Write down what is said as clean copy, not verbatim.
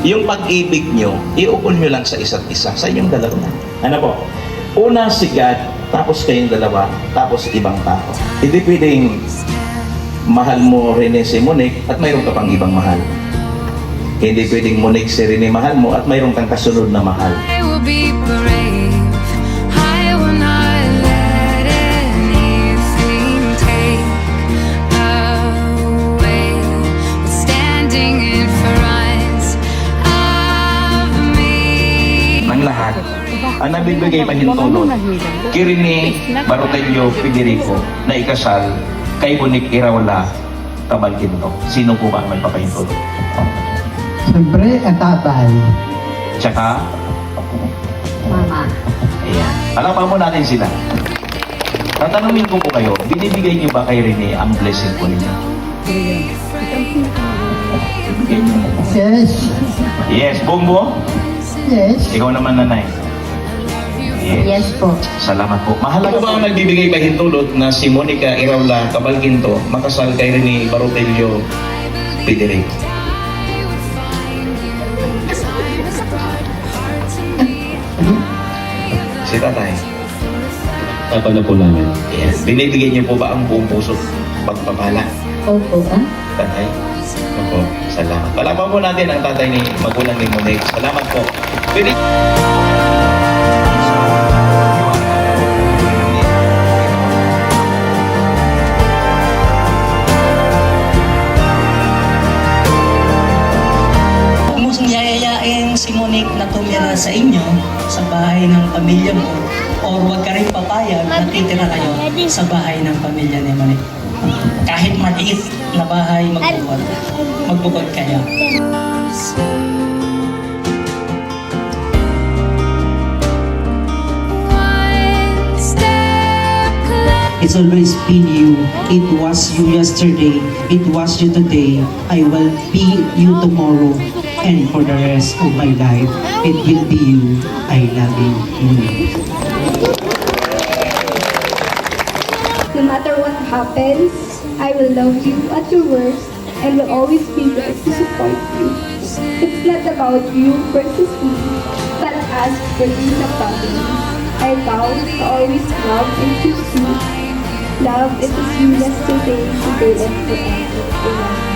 Yung pag-ibig nyo, iukol nyo lang sa isa't isa, sa inyong dalawa. Ano po? Una si God, tapos kayong dalawa, tapos ibang tao. Hindi pwedeng mahal mo Rene si Monique at mayroon ka pang ibang mahal. Hindi pwedeng Monique si Rene mahal mo at mayroon kang kasunod na mahal. I will be brave. I will not let anything take away what's standing in front of me. Ng lahat, ang nagbibigay pahintulot kay Rene Barotelio Federico na ikasal kay Monique Iraola Cabalquinto. Sino po ba ang may papahintulot? Siyempre, ang tatay. Tsaka, Mama. ayan. Palapakan mo natin sila. Tatanungin ko po kayo, binibigay niyo ba kay Rene ang blessing po ninyo? Binibigay niyo. Yes. Yes, Bongbo? Yes. Ikaw naman, nanay. Yes po. Salamat po. Mahalaga po ba ang nagbibigay pahintulot na si Monica Iraola Cabalquinto makasal kay Rene Barotelio Federico? Si tatay. Papa na po namin. Yes. Binibigay niyo po ba ang buong puso pagpapala? Opo. Tatay? Opo. Salamat. Palapakan po natin ang tatay ni magulang ni Monique. Salamat po. Kung yayayain si Monique na tumira sa inyo, sa bahay ng pamilya mo, or wag ka rin papayag na titira kayo sa bahay ng pamilya ni Monique. Kahit maliit na bahay, magbukod kayo. One step closer. It's always been you. It was you yesterday. It was you today. I will be you tomorrow. And for the rest of my life, it will be you. I love you. No matter what happens, I will love you at your worst and will always be there to support you. It's not about you versus me, but us building the family. I vow to always love and choose you. Love is as you yesterday, today, and forever. Amen.